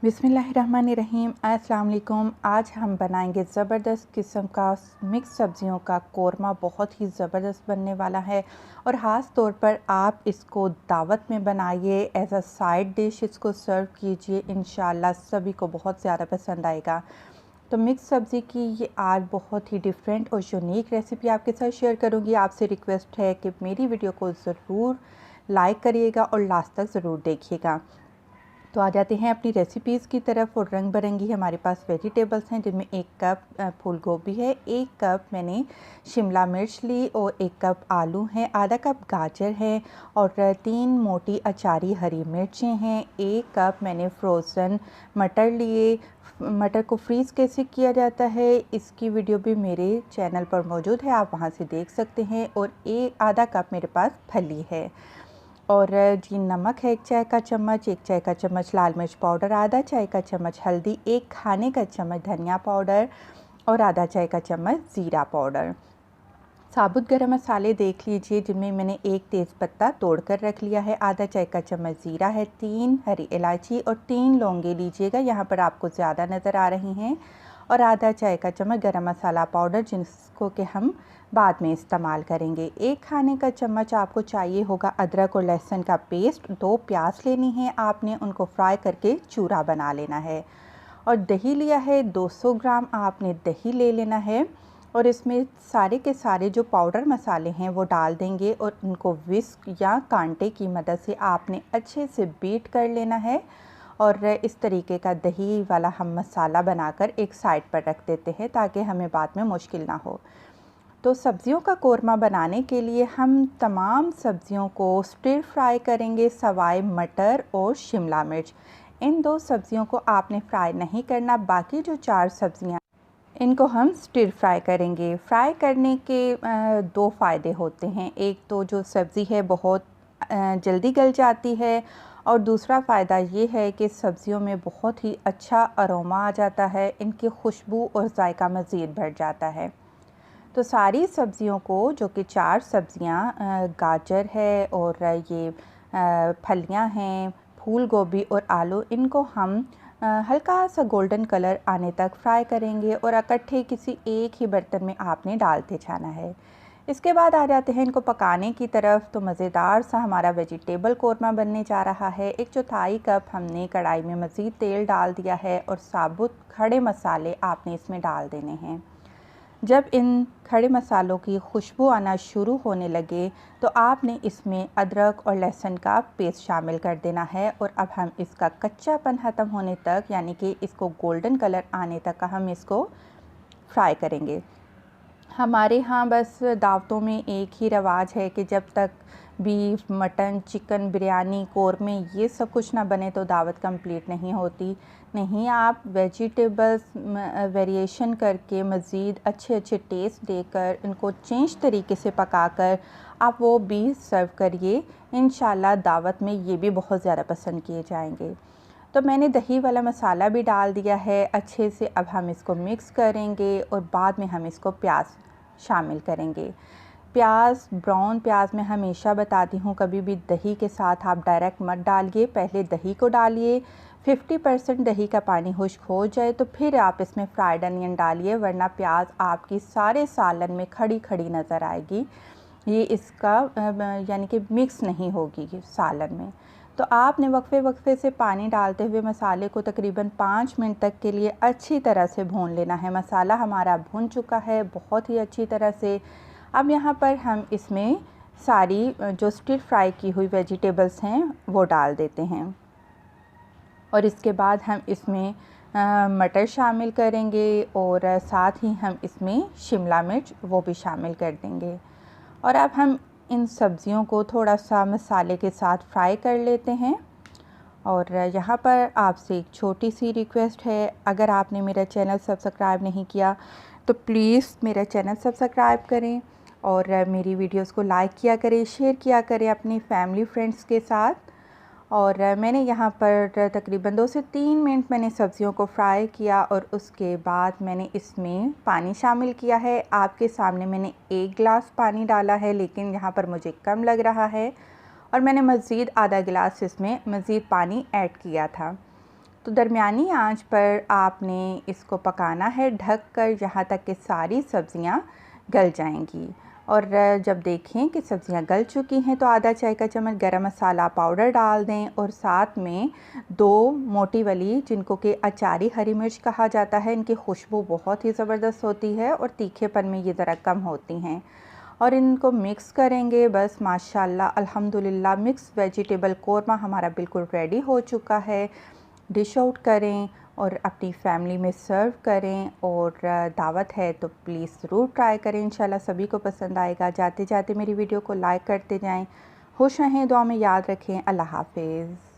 बिस्मिल्लाहिर्रहमानिर्रहीम। अस्सलाम वालेकुम। आज हम बनाएंगे ज़बरदस्त किस्म का मिक्स सब्ज़ियों का कोरमा। बहुत ही ज़बरदस्त बनने वाला है और ख़ास तौर पर आप इसको दावत में बनाइए, एज अ साइड डिश इसको सर्व कीजिए। इंशाल्लाह सभी को बहुत ज़्यादा पसंद आएगा। तो मिक्स सब्ज़ी की ये आज बहुत ही डिफरेंट और यूनिक रेसिपी आपके साथ शेयर करूँगी। आपसे रिक्वेस्ट है कि मेरी वीडियो को ज़रूर लाइक करिएगा और लास्ट तक ज़रूर देखिएगा। तो आ जाते हैं अपनी रेसिपीज़ की तरफ। और रंग बिरंगी हमारे पास वेजिटेबल्स हैं, जिनमें 1 कप फूल गोभी है, 1 कप मैंने शिमला मिर्च ली और 1 कप आलू हैं, आधा कप गाजर है और 3 मोटी अचारी हरी मिर्चें हैं, 1 कप मैंने फ्रोज़न मटर लिए। मटर को फ्रीज़ कैसे किया जाता है इसकी वीडियो भी मेरे चैनल पर मौजूद है, आप वहाँ से देख सकते हैं। और आधा कप मेरे पास फली है और जी नमक है 1 चाय का चम्मच, 1 चाय का चम्मच लाल मिर्च पाउडर, आधा चाय का चम्मच हल्दी, 1 खाने का चम्मच धनिया पाउडर और आधा चाय का चम्मच ज़ीरा पाउडर। साबुत गरम मसाले देख लीजिए, जिनमें मैंने 1 तेज़पत्ता तोड़कर रख लिया है, आधा चाय का चम्मच ज़ीरा है, 3 हरी इलायची और 3 लौंगे लीजिएगा, यहाँ पर आपको ज़्यादा नज़र आ रही हैं, और आधा चाय का चम्मच गरम मसाला पाउडर, जिसको कि हम बाद में इस्तेमाल करेंगे। 1 खाने का चम्मच आपको चाहिए होगा अदरक और लहसुन का पेस्ट। 2 प्याज लेनी है आपने, उनको फ्राई करके चूरा बना लेना है। और दही लिया है 200 ग्राम, आपने दही ले लेना है और इसमें सारे के सारे जो पाउडर मसाले हैं वो डाल देंगे और उनको विस्क या कांटे की मदद से आपने अच्छे से बीट कर लेना है। और इस तरीके का दही वाला हम मसाला बनाकर एक साइड पर रख देते हैं ताकि हमें बाद में मुश्किल ना हो। तो सब्ज़ियों का कोरमा बनाने के लिए हम तमाम सब्ज़ियों को स्टिर फ्राई करेंगे, सवाए मटर और शिमला मिर्च। इन 2 सब्ज़ियों को आपने फ्राई नहीं करना, बाकी जो 4 सब्ज़ियाँ इनको हम स्टिर फ्राई करेंगे। फ्राई करने के 2 फ़ायदे होते हैं। एक तो जो सब्ज़ी है बहुत जल्दी गल जाती है और दूसरा फ़ायदा ये है कि सब्ज़ियों में बहुत ही अच्छा अरोमा आ जाता है, इनकी खुशबू और जायका मज़ीद बढ़ जाता है। तो सारी सब्ज़ियों को, जो कि 4 सब्ज़ियाँ गाजर है और ये फलियाँ हैं, फूल गोभी और आलू, इनको हम हल्का सा गोल्डन कलर आने तक फ्राई करेंगे और इकट्ठे किसी एक ही बर्तन में आपने डालते जाना है। इसके बाद आ जाते हैं इनको पकाने की तरफ। तो मज़ेदार सा हमारा वेजिटेबल कोरमा बनने जा रहा है। 1/4 कप हमने कढ़ाई में मज़ीद तेल डाल दिया है और साबुत खड़े मसाले आपने इसमें डाल देने हैं। जब इन खड़े मसालों की खुशबू आना शुरू होने लगे तो आपने इसमें अदरक और लहसुन का पेस्ट शामिल कर देना है और अब हम इसका कच्चापन ख़त्म होने तक, यानी कि इसको गोल्डन कलर आने तक का हम इसको फ्राई करेंगे। हमारे यहाँ बस दावतों में एक ही रवाज है कि जब तक बीफ, मटन, चिकन, बिरयानी, कोरमे ये सब कुछ ना बने तो दावत कंप्लीट नहीं होती। नहीं, आप वेजिटेबल्स वेरिएशन करके मज़ीद अच्छे टेस्ट देकर इनको चेंज तरीके से पकाकर आप वो भी सर्व करिए। इंशाल्लाह दावत में ये भी बहुत ज़्यादा पसंद किए जाएंगे। तो मैंने दही वाला मसाला भी डाल दिया है अच्छे से। अब हम इसको मिक्स करेंगे और बाद में हम इसको प्याज शामिल करेंगे। प्याज, ब्राउन प्याज मैं हमेशा बताती हूँ, कभी भी दही के साथ आप डायरेक्ट मत डालिए, पहले दही को डालिए। 50% दही का पानी खुश्क हो जाए तो फिर आप इसमें फ्राइड अनियन डालिए, वरना प्याज आपकी सारे सालन में खड़ी खड़ी नज़र आएगी। ये इसका यानी कि मिक्स नहीं होगी सालन में। तो आपने वक्फे से पानी डालते हुए मसाले को तकरीबन 5 मिनट तक के लिए अच्छी तरह से भून लेना है। मसाला हमारा भून चुका है बहुत ही अच्छी तरह से। अब यहाँ पर हम इसमें सारी जो स्टिर फ्राई की हुई वेजिटेबल्स हैं वो डाल देते हैं और इसके बाद हम इसमें मटर शामिल करेंगे और साथ ही हम इसमें शिमला मिर्च वो भी शामिल कर देंगे। और अब हम इन सब्ज़ियों को थोड़ा सा मसाले के साथ फ्राई कर लेते हैं। और यहाँ पर आपसे एक छोटी सी रिक्वेस्ट है, अगर आपने मेरा चैनल सब्सक्राइब नहीं किया तो प्लीज़ मेरा चैनल सब्सक्राइब करें और मेरी वीडियोस को लाइक किया करें, शेयर किया करें अपनी फैमिली फ्रेंड्स के साथ। और मैंने यहाँ पर तकरीबन 2 से 3 मिनट मैंने सब्ज़ियों को फ्राई किया और उसके बाद मैंने इसमें पानी शामिल किया है। आपके सामने मैंने 1 गिलास पानी डाला है, लेकिन यहाँ पर मुझे कम लग रहा है और मैंने मज़ीद आधा गिलास इसमें मज़ीद पानी ऐड किया था। तो दरमियानी आंच पर आपने इसको पकाना है ढक कर, यहाँ तक कि सारी सब्ज़ियाँ गल जाएंगी। और जब देखें कि सब्ज़ियाँ गल चुकी हैं तो आधा चाय का चम्मच गरम मसाला पाउडर डाल दें और साथ में 2 मोटी वाली, जिनको कि अचारी हरी मिर्च कहा जाता है, इनकी खुशबू बहुत ही ज़बरदस्त होती है और तीखेपन में ये ज़रा कम होती हैं। और इनको मिक्स करेंगे। बस माशाल्लाह अल्हम्दुलिल्लाह मिक्स वेजिटेबल कोरमा हमारा बिल्कुल रेडी हो चुका है। डिश आउट करें और अपनी फैमिली में सर्व करें। और दावत है तो प्लीज़ ज़रूर ट्राई करें, इंशाल्लाह सभी को पसंद आएगा। जाते जाते मेरी वीडियो को लाइक करते जाएं। खुश रहें, दुआ में याद रखें। अल्लाह हाफ़िज़।